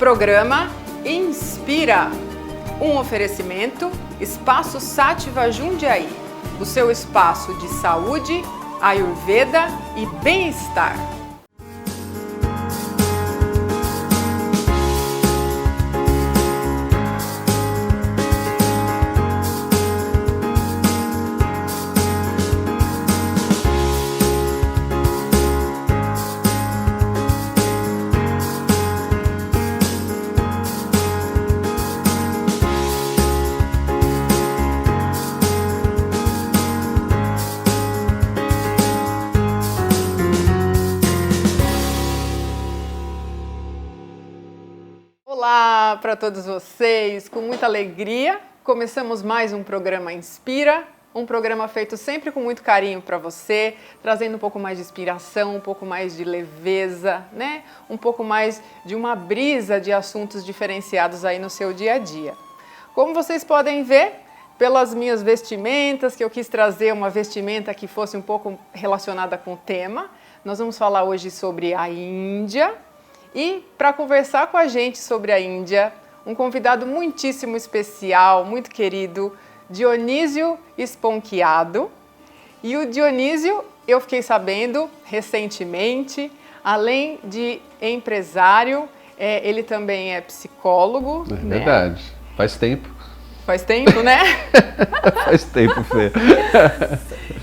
Programa Inspira, um oferecimento Espaço Sátiva Jundiaí, o seu espaço de saúde, Ayurveda e bem-estar. Olá para todos vocês, com muita alegria, começamos mais um programa Inspira, um programa feito sempre com muito carinho para você, trazendo um pouco mais de inspiração, um pouco mais de leveza, né? Um pouco mais de uma brisa de assuntos diferenciados aí no seu dia a dia. Como vocês podem ver, pelas minhas vestimentas, que eu quis trazer uma vestimenta que fosse um pouco relacionada com o tema, nós vamos falar hoje sobre a Índia. E para conversar com a gente sobre a Índia, um convidado muitíssimo especial, muito querido, Dionísio Sponchiado. E o Dionísio, eu fiquei sabendo recentemente, além de empresário, ele também é psicólogo. É verdade, faz tempo. Faz tempo, né? Faz tempo, Fê.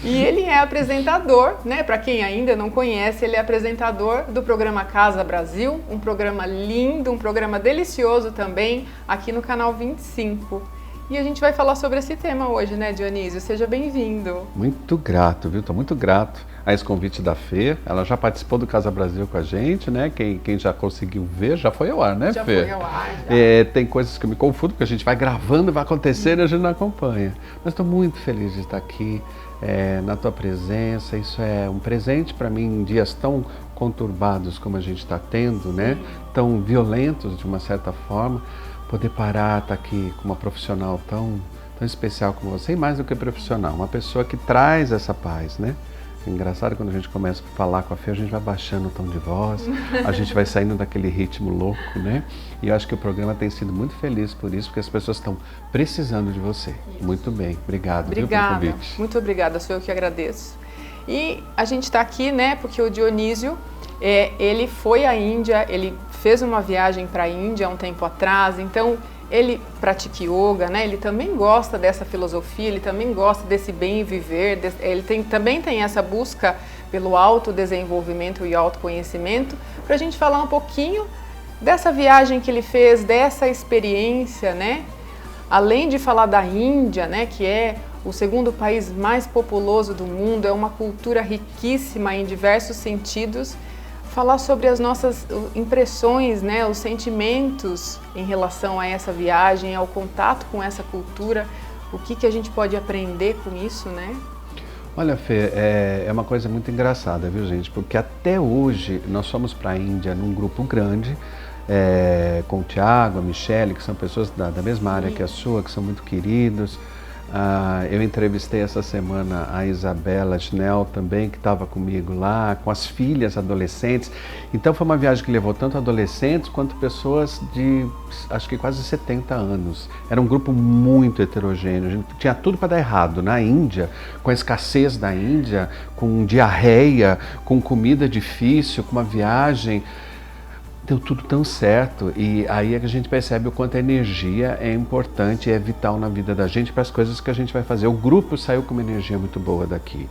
E ele é apresentador, né? Para quem ainda não conhece, ele é apresentador do programa Casa Brasil, um programa lindo, um programa delicioso também, aqui no canal 25. E a gente vai falar sobre esse tema hoje, né, Dionísio? Seja bem-vindo. Muito grato, viu? Estou muito grato a esse convite da Fê. Ela já participou do Casa Brasil com a gente, né? Quem já conseguiu ver, já foi ao ar, né, já Fê? Já foi ao ar, já. Tem coisas que eu me confundo, porque a gente vai gravando, vai acontecendo e a gente não acompanha. Mas estou muito feliz de estar aqui na tua presença. Isso é um presente para mim em dias tão conturbados como a gente está tendo, né? Tão violentos de uma certa forma. Poder parar, estar aqui com uma profissional tão especial como você, e mais do que profissional, uma pessoa que traz essa paz, né? É engraçado quando a gente começa a falar com a Fê, a gente vai baixando o tom de voz, a gente vai saindo daquele ritmo louco, né? E eu acho que o programa tem sido muito feliz por isso, porque as pessoas estão precisando de você. Isso. Muito bem, obrigado. Obrigada, viu, pelo convite. Muito obrigada, sou eu que agradeço. E a gente está aqui, né, porque o Dionísio, ele foi à Índia, ele fez uma viagem para a Índia há um tempo atrás, então ele pratica yoga, né? Ele também gosta dessa filosofia, ele também gosta desse bem viver, ele também tem essa busca pelo autodesenvolvimento e autoconhecimento, para a gente falar um pouquinho dessa viagem que ele fez, dessa experiência, né? Além de falar da Índia, né, que é o segundo país mais populoso do mundo, é uma cultura riquíssima em diversos sentidos, falar sobre as nossas impressões, né, os sentimentos em relação a essa viagem, ao contato com essa cultura, o que a gente pode aprender com isso, né? Olha, Fê, é uma coisa muito engraçada, viu, gente? Porque até hoje nós fomos para a Índia num grupo grande, com o Tiago, a Michele, que são pessoas da mesma área que a sua, que são muito queridos. Eu entrevistei essa semana a Isabela Schnell também, que estava comigo lá, com as filhas adolescentes. Então foi uma viagem que levou tanto adolescentes quanto pessoas de, acho que quase 70 anos. Era um grupo muito heterogêneo, a gente tinha tudo para dar errado. Na Índia, com a escassez da Índia, com diarreia, com comida difícil, com uma viagem... Deu tudo tão certo, e aí é que a gente percebe o quanto a energia é importante e é vital na vida da gente para as coisas que a gente vai fazer. O grupo saiu com uma energia muito boa daqui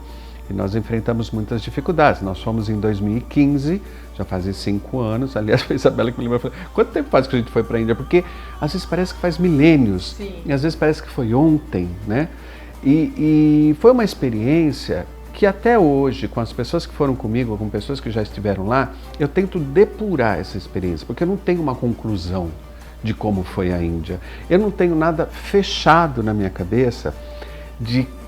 e nós enfrentamos muitas dificuldades. Nós fomos em 2015, já fazem 5 anos, aliás foi a Isabela que me lembrou, quanto tempo faz que a gente foi para a Índia? Porque às vezes parece que faz milênios. Sim. E às vezes parece que foi ontem, né? E foi uma experiência que até hoje, com as pessoas que foram comigo, com pessoas que já estiveram lá, eu tento depurar essa experiência, porque eu não tenho uma conclusão de como foi a Índia. Eu não tenho nada fechado na minha cabeça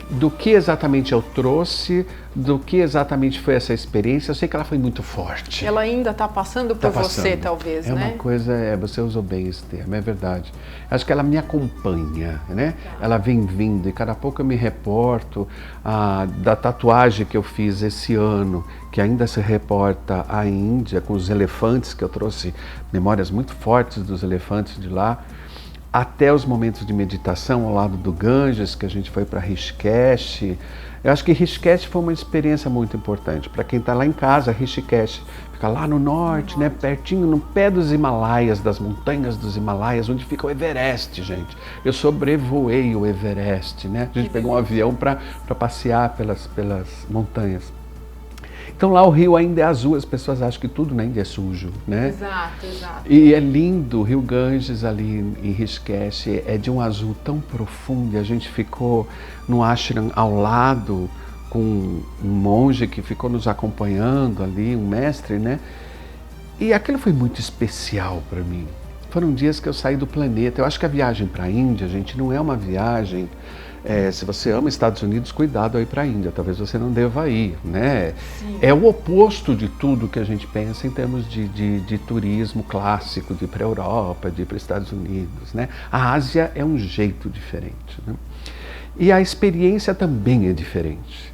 do que exatamente eu trouxe, do que exatamente foi essa experiência. Eu sei que ela foi muito forte. Ela ainda está passando por você, talvez, né? É uma coisa, você usou bem esse termo, é verdade. Acho que ela me acompanha, né? Ela vem vindo e cada pouco eu me reporto da tatuagem que eu fiz esse ano, que ainda se reporta à Índia, com os elefantes, que eu trouxe memórias muito fortes dos elefantes de lá, até os momentos de meditação ao lado do Ganges, que a gente foi para Rishikesh. Eu acho que Rishikesh foi uma experiência muito importante. Para quem está lá em casa, Rishikesh fica lá no norte, né, pertinho, no pé dos Himalaias, das montanhas dos Himalaias, onde fica o Everest, gente. Eu sobrevoei o Everest, né? A gente pegou um avião para passear pelas montanhas. Então lá o rio ainda é azul, as pessoas acham que tudo na Índia é sujo, né? Exato, exato. E é lindo, o Rio Ganges ali em Rishikesh é de um azul tão profundo. A gente ficou no ashram ao lado com um monge que ficou nos acompanhando ali, um mestre, né? E aquilo foi muito especial para mim. Foram dias que eu saí do planeta. Eu acho que a viagem para a Índia, gente, não é uma viagem... se você ama Estados Unidos, cuidado aí para a Índia, talvez você não deva ir, né? Sim. É o oposto de tudo que a gente pensa em termos de turismo clássico, de ir para a Europa, de ir para os Estados Unidos, né? A Ásia é um jeito diferente, né? E a experiência também é diferente.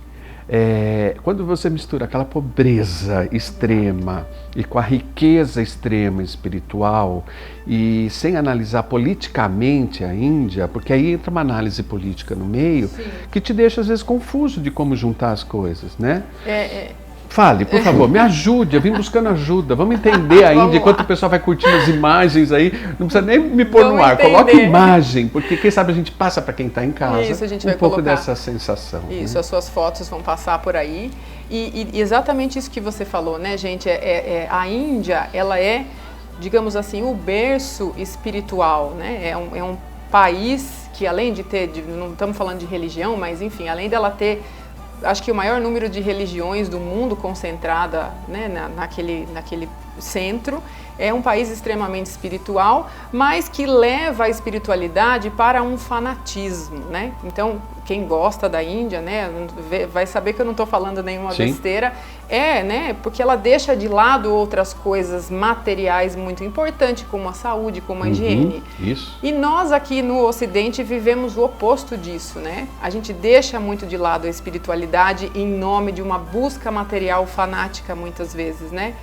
Quando você mistura aquela pobreza extrema e com a riqueza extrema espiritual e sem analisar politicamente a Índia, porque aí entra uma análise política no meio, sim, que te deixa às vezes confuso de como juntar as coisas, né? Fale, por favor, me ajude, eu vim buscando ajuda, vamos entender a Índia, enquanto o pessoal vai curtindo as imagens aí, não precisa nem me pôr no ar, coloque imagem, porque quem sabe a gente passa para quem está em casa. Isso, a gente um vai pouco colocar dessa sensação. Isso, né? As suas fotos vão passar por aí, e exatamente isso que você falou, né, gente, a Índia, ela é, digamos assim, o berço espiritual, né, é um país que além de ter, não estamos falando de religião, mas enfim, além dela ter, acho que o maior número de religiões do mundo concentrada, né, naquele centro, é um país extremamente espiritual, mas que leva a espiritualidade para um fanatismo, né? Então, quem gosta da Índia, né, vai saber que eu não estou falando nenhuma Sim. besteira, né, porque ela deixa de lado outras coisas materiais muito importantes, como a saúde, como a higiene. Isso. E nós aqui no Ocidente vivemos o oposto disso, né? A gente deixa muito de lado a espiritualidade em nome de uma busca material fanática, muitas vezes, né?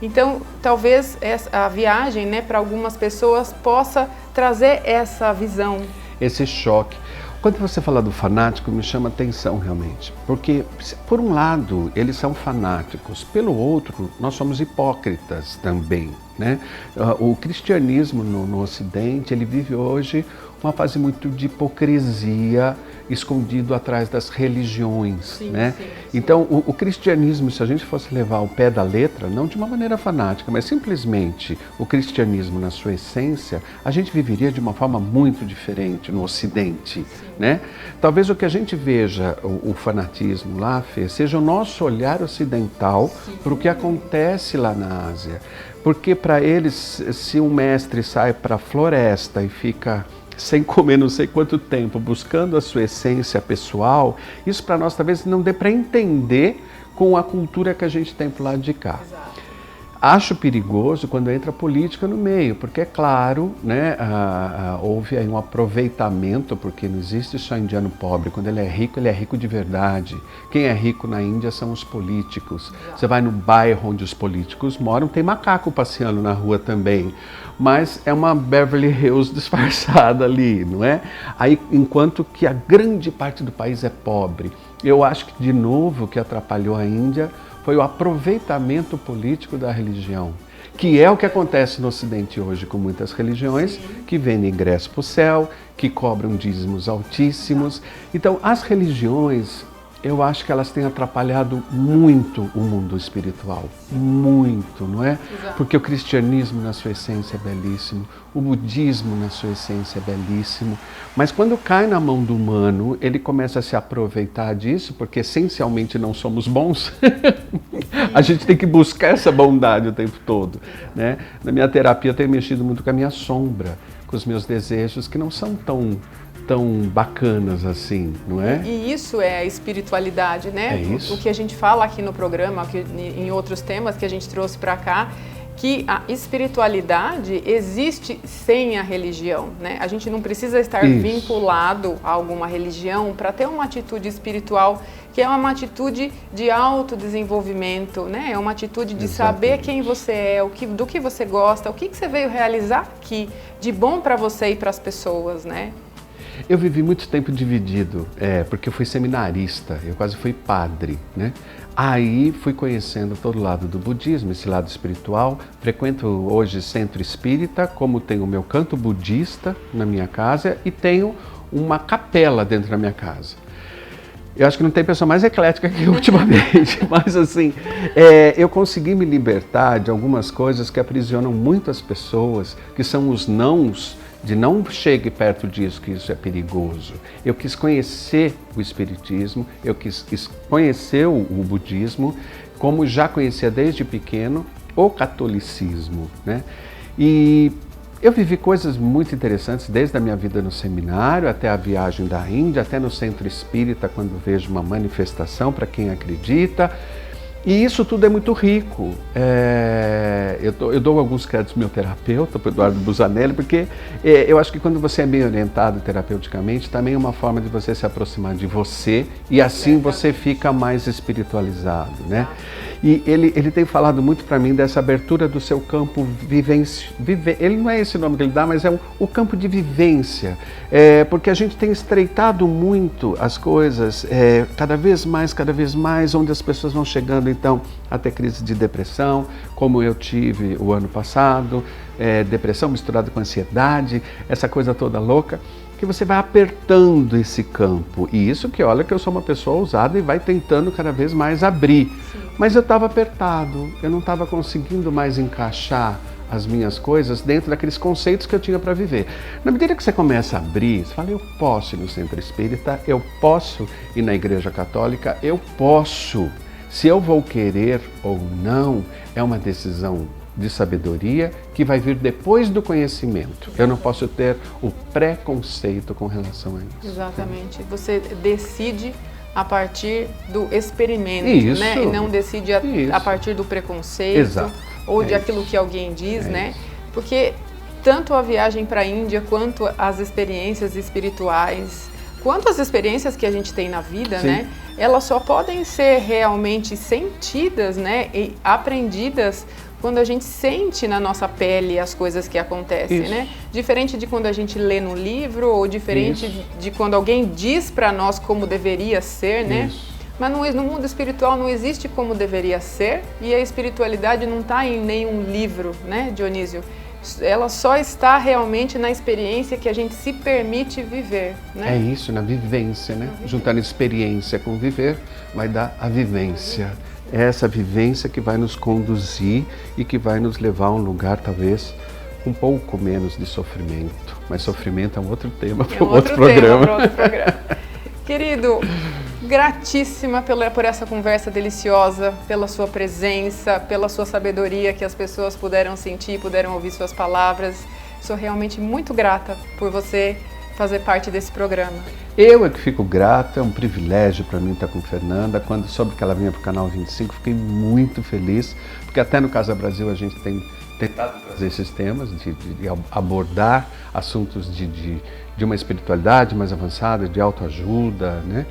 Então, talvez a viagem, né, para algumas pessoas possa trazer essa visão. Esse choque. Quando você fala do fanático, me chama atenção realmente, porque, por um lado, eles são fanáticos, pelo outro, nós somos hipócritas também, né? O cristianismo no Ocidente, ele vive hoje uma fase muito de hipocrisia, escondido atrás das religiões, sim, né? Sim, sim. Então, o cristianismo, se a gente fosse levar ao pé da letra, não de uma maneira fanática, mas simplesmente o cristianismo na sua essência, a gente viveria de uma forma muito diferente no Ocidente, né? Talvez o que a gente veja, o fanatismo lá, Fê, seja o nosso olhar ocidental para o que acontece lá na Ásia. Porque para eles, se um mestre sai para a floresta e fica sem comer não sei quanto tempo, buscando a sua essência pessoal, isso para nós talvez não dê para entender com a cultura que a gente tem pro lado de cá. Exato. Acho perigoso quando entra a política no meio, porque é claro, né, houve aí um aproveitamento, porque não existe só indiano pobre. Quando ele é rico de verdade. Quem é rico na Índia são os políticos. Exato. Você vai no bairro onde os políticos moram, tem macaco passeando na rua também. Mas é uma Beverly Hills disfarçada ali, não é? Aí, enquanto que a grande parte do país é pobre. Eu acho que, de novo, o que atrapalhou a Índia foi o aproveitamento político da religião, que é o que acontece no Ocidente hoje com muitas religiões. Sim. Que vendem ingresso para o céu, que cobram dízimos altíssimos. Então, as religiões, eu acho que elas têm atrapalhado muito o mundo espiritual, muito, não é? Exato. Porque o cristianismo na sua essência é belíssimo, o budismo na sua essência é belíssimo, mas quando cai na mão do humano, ele começa a se aproveitar disso, porque essencialmente não somos bons. A gente tem que buscar essa bondade o tempo todo, né? Na minha terapia eu tenho mexido muito com a minha sombra, com os meus desejos que não são tão tão bacanas assim, não é? E isso é a espiritualidade, né? É isso. O que a gente fala aqui no programa, em outros temas que a gente trouxe para cá, que a espiritualidade existe sem a religião, né? A gente não precisa estar vinculado a alguma religião para ter uma atitude espiritual, que é uma atitude de autodesenvolvimento, né? É uma atitude de saber quem você é, do que você gosta, o que você veio realizar aqui de bom para você e para as pessoas, né? Eu vivi muito tempo dividido, porque eu fui seminarista, eu quase fui padre, né? Aí fui conhecendo todo lado do budismo, esse lado espiritual. Frequento hoje centro espírita, como tenho o meu canto budista na minha casa e tenho uma capela dentro da minha casa. Eu acho que não tem pessoa mais eclética que eu ultimamente, mas assim, eu consegui me libertar de algumas coisas que aprisionam muito as pessoas, que são os nãos, de não chegue perto disso, que isso é perigoso. Eu quis conhecer o espiritismo, eu quis conhecer o budismo, como já conhecia desde pequeno o catolicismo, né? E eu vivi coisas muito interessantes, desde a minha vida no seminário, até a viagem da Índia, até no centro espírita, quando vejo uma manifestação para quem acredita. E isso tudo é muito rico. Eu dou alguns créditos ao meu terapeuta, para o Eduardo Busanelli, porque eu acho que quando você é bem orientado terapeuticamente, também é uma forma de você se aproximar de você e assim você fica mais espiritualizado, né? E ele tem falado muito para mim dessa abertura do seu campo ele não é esse o nome que ele dá, mas é o campo de vivência, porque a gente tem estreitado muito as coisas, cada vez mais, onde as pessoas vão chegando então a ter crise de depressão, como eu tive o ano passado, depressão misturada com ansiedade, essa coisa toda louca, que você vai apertando esse campo. E isso que olha que eu sou uma pessoa ousada e vai tentando cada vez mais abrir. Sim. Mas eu estava apertado, eu não estava conseguindo mais encaixar as minhas coisas dentro daqueles conceitos que eu tinha para viver. Na medida que você começa a abrir, você fala, eu posso ir no centro espírita, eu posso ir na igreja católica, eu posso. Se eu vou querer ou não, é uma decisão de sabedoria que vai vir depois do conhecimento. Eu não posso ter o preconceito com relação a isso. Exatamente. Você decide a partir do experimento, isso, né? E não decide a partir do preconceito. Exato. Ou de aquilo que alguém diz, né? Isso. Porque tanto a viagem para a Índia, quanto as experiências espirituais, quanto as experiências que a gente tem na vida, sim, né? Elas só podem ser realmente sentidas, né? E aprendidas quando a gente sente na nossa pele as coisas que acontecem, isso, né? Diferente de quando a gente lê no livro, ou diferente de quando alguém diz para nós como deveria ser, né? Isso. Mas no mundo espiritual não existe como deveria ser, e a espiritualidade não está em nenhum livro, né, Dionísio? Ela só está realmente na experiência que a gente se permite viver, né? É isso, na vivência, né? Juntando experiência com viver, vai dar a vivência. É essa vivência que vai nos conduzir e que vai nos levar a um lugar, talvez, um pouco menos de sofrimento. Mas sofrimento é um outro tema para outro programa. Querido, gratíssima por essa conversa deliciosa, pela sua presença, pela sua sabedoria que as pessoas puderam sentir, puderam ouvir suas palavras. Sou realmente muito grata por você fazer parte desse programa. Eu é que fico grato, é um privilégio para mim estar com Fernanda. Quando soube que ela vinha para o Canal 25, fiquei muito feliz, porque até no Casa Brasil a gente tem tentado trazer esses temas, de abordar assuntos de uma espiritualidade mais avançada, de autoajuda, né?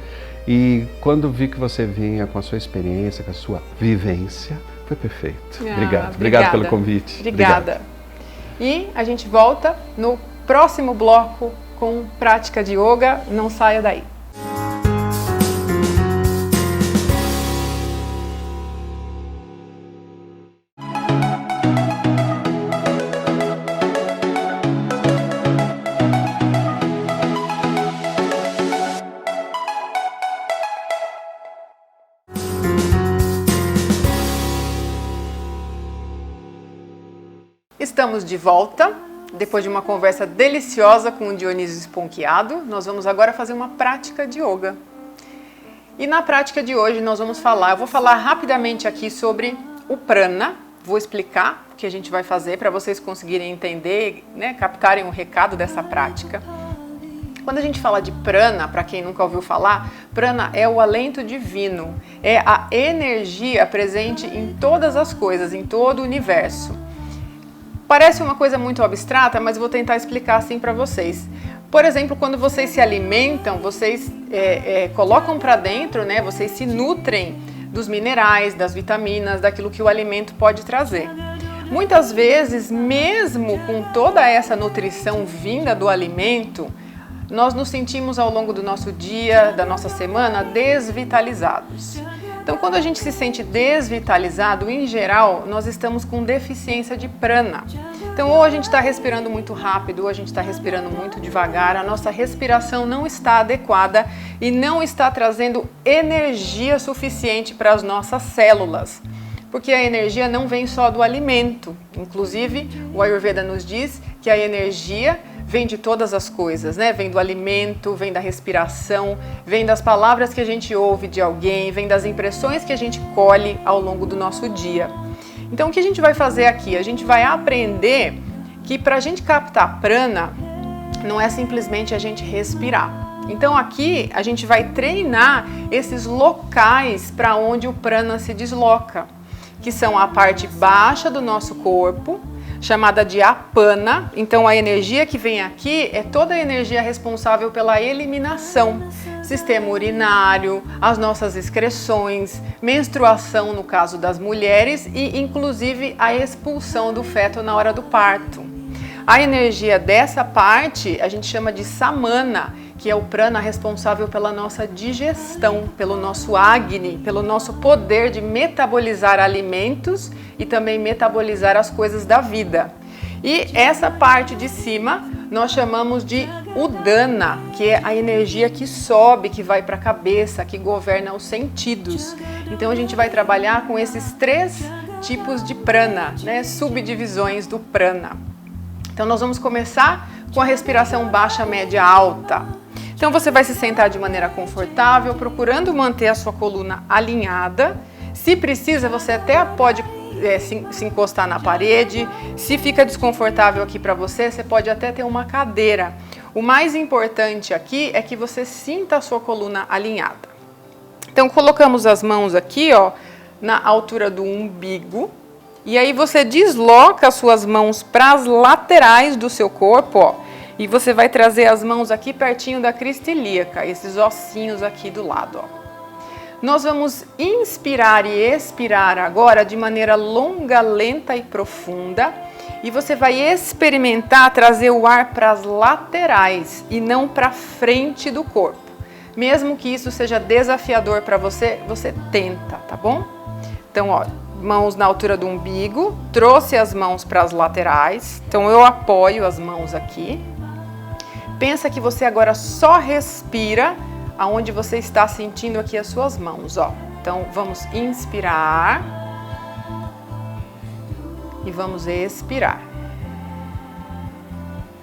E quando vi que você vinha com a sua experiência, com a sua vivência, foi perfeito. Obrigado pelo convite. Obrigada. E a gente volta no próximo bloco com prática de yoga. Não saia daí. Estamos de volta, depois de uma conversa deliciosa com o Dionísio Sponchiado. Nós vamos agora fazer uma prática de yoga. E na prática de hoje eu vou falar rapidamente aqui sobre o prana. Vou explicar o que a gente vai fazer para vocês conseguirem entender, né, captarem o recado dessa prática. Quando a gente fala de prana, para quem nunca ouviu falar, prana é o alento divino, é a energia presente em todas as coisas, em todo o universo. Parece uma coisa muito abstrata, mas vou tentar explicar assim para vocês. Por exemplo, quando vocês se alimentam, vocês colocam para dentro, né? Vocês se nutrem dos minerais, das vitaminas, daquilo que o alimento pode trazer. Muitas vezes, mesmo com toda essa nutrição vinda do alimento, nós nos sentimos ao longo do nosso dia, da nossa semana, desvitalizados. Então, quando a gente se sente desvitalizado, em geral, nós estamos com deficiência de prana. Então, ou a gente está respirando muito rápido, ou a gente está respirando muito devagar, a nossa respiração não está adequada e não está trazendo energia suficiente para as nossas células. Porque a energia não vem só do alimento. Inclusive, o Ayurveda nos diz que a energia vem de todas as coisas, né? Vem do alimento, vem da respiração, vem das palavras que a gente ouve de alguém, vem das impressões que a gente colhe ao longo do nosso dia. Então, o que a gente vai fazer aqui? A gente vai aprender que para a gente captar prana, não é simplesmente a gente respirar. Então, aqui a gente vai treinar esses locais para onde o prana se desloca, que são a parte baixa do nosso corpo, chamada de apana. Então, a energia que vem aqui é toda a energia responsável pela eliminação, sistema urinário, as nossas excreções, menstruação no caso das mulheres e, inclusive, a expulsão do feto na hora do parto. A energia dessa parte a gente chama de samana, que é o prana responsável pela nossa digestão, pelo nosso agni, pelo nosso poder de metabolizar alimentos e também metabolizar as coisas da vida. E essa parte de cima nós chamamos de udana, que é a energia que sobe, que vai para a cabeça, que governa os sentidos. Então a gente vai trabalhar com esses 3 tipos de prana, né? Subdivisões do prana. Então nós vamos começar com a respiração baixa, média, alta. Então você vai se sentar de maneira confortável, procurando manter a sua coluna alinhada. Se precisa, você até pode se encostar na parede. Se fica desconfortável aqui para você, você pode até ter uma cadeira. O mais importante aqui é que você sinta a sua coluna alinhada. Então colocamos as mãos aqui, ó, na altura do umbigo. E aí você desloca as suas mãos para as laterais do seu corpo, ó. E você vai trazer as mãos aqui pertinho da crista ilíaca, esses ossinhos aqui do lado, ó. Nós vamos inspirar e expirar agora de maneira longa, lenta e profunda. E você vai experimentar trazer o ar para as laterais e não para frente do corpo. Mesmo que isso seja desafiador para você, você tenta, tá bom? Então, ó, mãos na altura do umbigo, trouxe as mãos para as laterais. Então, eu apoio as mãos aqui. Pensa que você agora só respira aonde você está sentindo aqui as suas mãos, ó. Então, vamos inspirar e vamos expirar.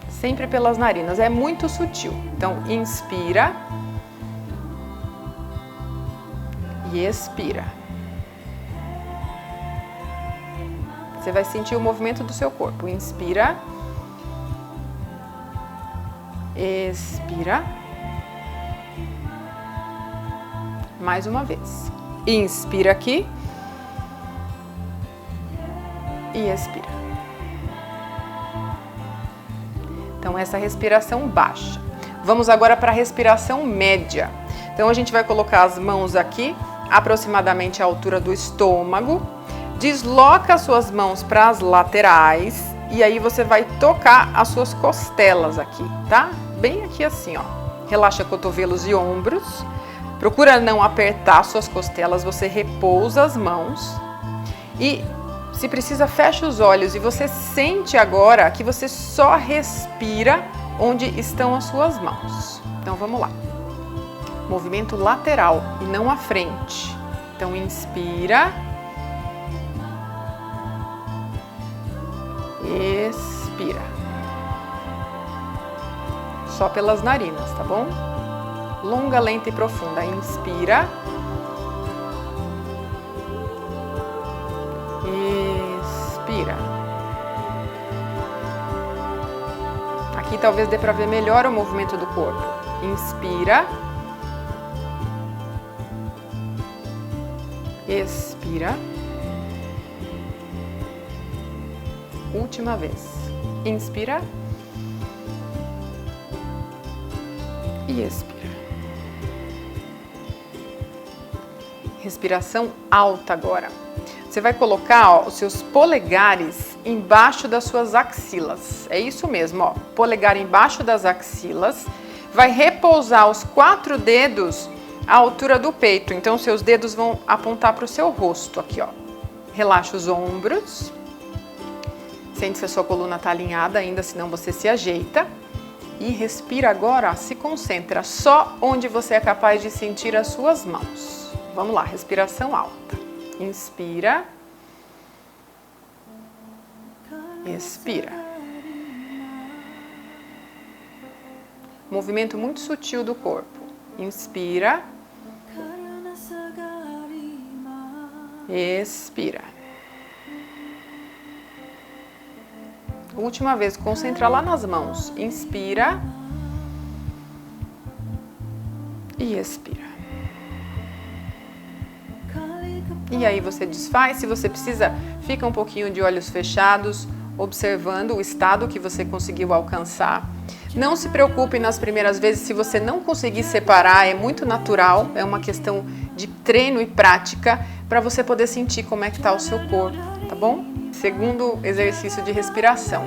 Sempre pelas narinas, é muito sutil. Então, inspira e expira. Você vai sentir o movimento do seu corpo. Inspira. Expira. Mais uma vez. Inspira aqui. E expira. Então, essa respiração baixa. Vamos agora para a respiração média. Então, a gente vai colocar as mãos aqui, aproximadamente à altura do estômago. Desloca as suas mãos para as laterais. E aí, você vai tocar as suas costelas aqui, tá? Bem aqui assim, ó. Relaxa cotovelos e ombros. Procura não apertar suas costelas, você repousa as mãos. E, se precisa, fecha os olhos. E você sente agora que você só respira onde estão as suas mãos. Então, vamos lá. Movimento lateral e não à frente. Então, inspira. Expira. Só pelas narinas, tá bom? Longa, lenta e profunda. Inspira. Expira. aqui talvez dê para ver melhor o movimento do corpo. Inspira. Expira. Última vez. Inspira. E expira. Respiração alta agora. Você vai colocar os seus polegares embaixo das suas axilas. É isso mesmo, ó. Polegar embaixo das axilas. Vai repousar os 4 dedos à altura do peito. Então, seus dedos vão apontar para o seu rosto aqui, ó. Relaxa os ombros. Sente se a sua coluna está alinhada ainda, senão você se ajeita. E respira agora, se concentra só onde você é capaz de sentir as suas mãos. Vamos lá, respiração alta. Inspira. Expira. Movimento muito sutil do corpo. Inspira. Expira. Última vez, concentra lá nas mãos. Inspira. E expira. E aí você desfaz. Se você precisa, fica um pouquinho de olhos fechados, observando o estado que você conseguiu alcançar. Não se preocupe nas primeiras vezes se você não conseguir separar, é muito natural, é uma questão de treino e prática para você poder sentir como é que está o seu corpo, tá bom? Segundo exercício de respiração.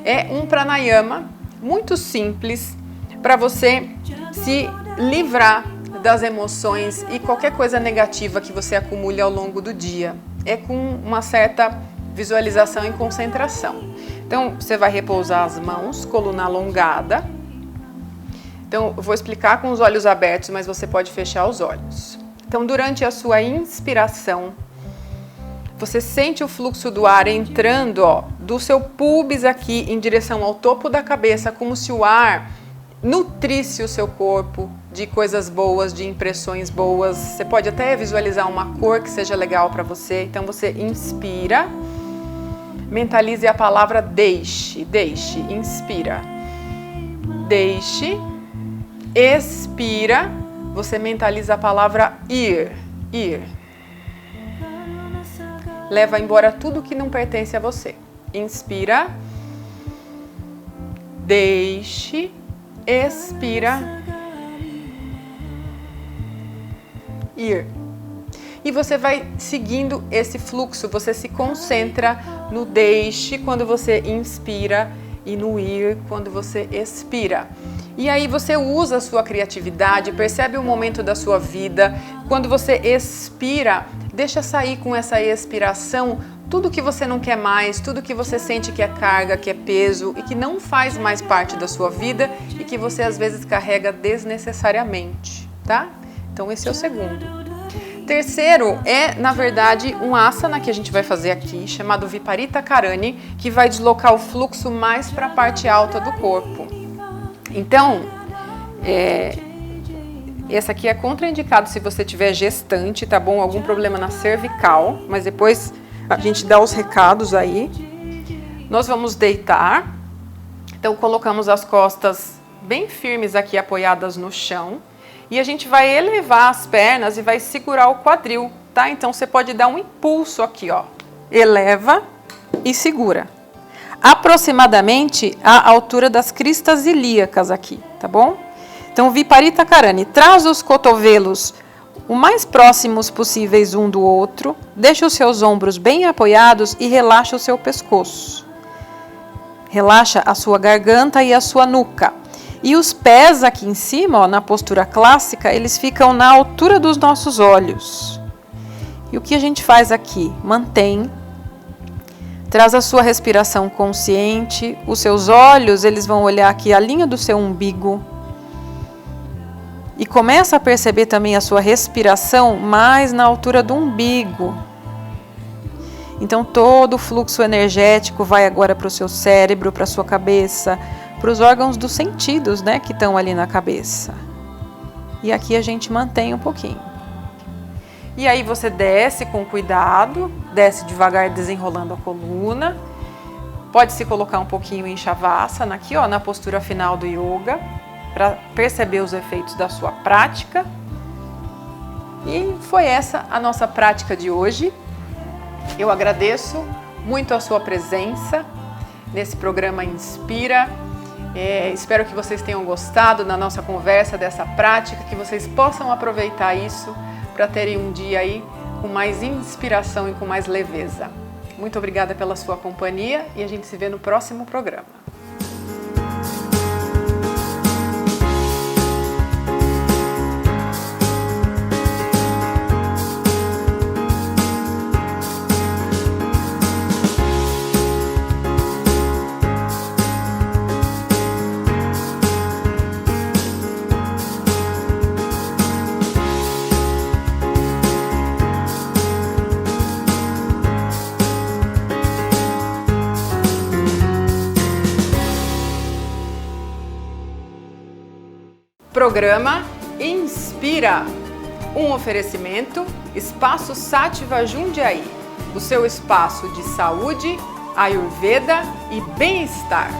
É um pranayama muito simples para você se livrar das emoções e qualquer coisa negativa que você acumule ao longo do dia. É com uma certa visualização e concentração. Então, você vai repousar as mãos, coluna alongada. Então, eu vou explicar com os olhos abertos, mas você pode fechar os olhos. Então, durante a sua inspiração, você sente o fluxo do ar entrando, ó, do seu púbis aqui em direção ao topo da cabeça, como se o ar nutrisse o seu corpo de coisas boas, de impressões boas. Você pode até visualizar uma cor que seja legal para você. Então, você inspira. Mentalize a palavra deixe, deixe, inspira, deixe, expira, você mentaliza a palavra ir, ir. Leva embora tudo que não pertence a você. Inspira, deixe, expira, ir. E você vai seguindo esse fluxo, você se concentra no deixe quando você inspira e no ir quando você expira. E aí você usa a sua criatividade, percebe o momento da sua vida. Quando você expira, deixa sair com essa expiração tudo que você não quer mais, tudo que você sente que é carga, que é peso e que não faz mais parte da sua vida e que você às vezes carrega desnecessariamente, tá? Então esse é o segundo. Terceiro é, na verdade, um asana que a gente vai fazer aqui, chamado Viparita Karani, que vai deslocar o fluxo mais para a parte alta do corpo. Então, esse aqui é contraindicado se você tiver gestante, tá bom? Algum problema na cervical, mas depois a gente dá os recados aí. Nós vamos deitar. Então, colocamos as costas bem firmes aqui, apoiadas no chão. E a gente vai elevar as pernas e vai segurar o quadril, tá? Então, você pode dar um impulso aqui, ó. Eleva e segura. Aproximadamente à altura das cristas ilíacas aqui, tá bom? Então, Viparita Karani, traz os cotovelos o mais próximos possíveis um do outro, deixa os seus ombros bem apoiados e relaxa o seu pescoço. Relaxa a sua garganta e a sua nuca. E os pés aqui em cima, ó, na postura clássica, eles ficam na altura dos nossos olhos. E o que a gente faz aqui? Mantém. Traz a sua respiração consciente. Os seus olhos, eles vão olhar aqui a linha do seu umbigo. E começa a perceber também a sua respiração mais na altura do umbigo. Então, todo o fluxo energético vai agora para o seu cérebro, para a sua cabeça, para os órgãos dos sentidos, né, que estão ali na cabeça. E aqui a gente mantém um pouquinho. E aí você desce com cuidado, desce devagar desenrolando a coluna. Pode se colocar um pouquinho em Shavasana, aqui ó, na postura final do yoga, para perceber os efeitos da sua prática. E foi essa a nossa prática de hoje. Eu agradeço muito a sua presença nesse programa Inspira. Espero que vocês tenham gostado da nossa conversa, dessa prática, que vocês possam aproveitar isso para terem um dia aí com mais inspiração e com mais leveza. Muito obrigada pela sua companhia e a gente se vê no próximo programa. Programa Inspira, um oferecimento Espaço Sattva Jundiaí, o seu espaço de saúde, ayurveda e bem-estar.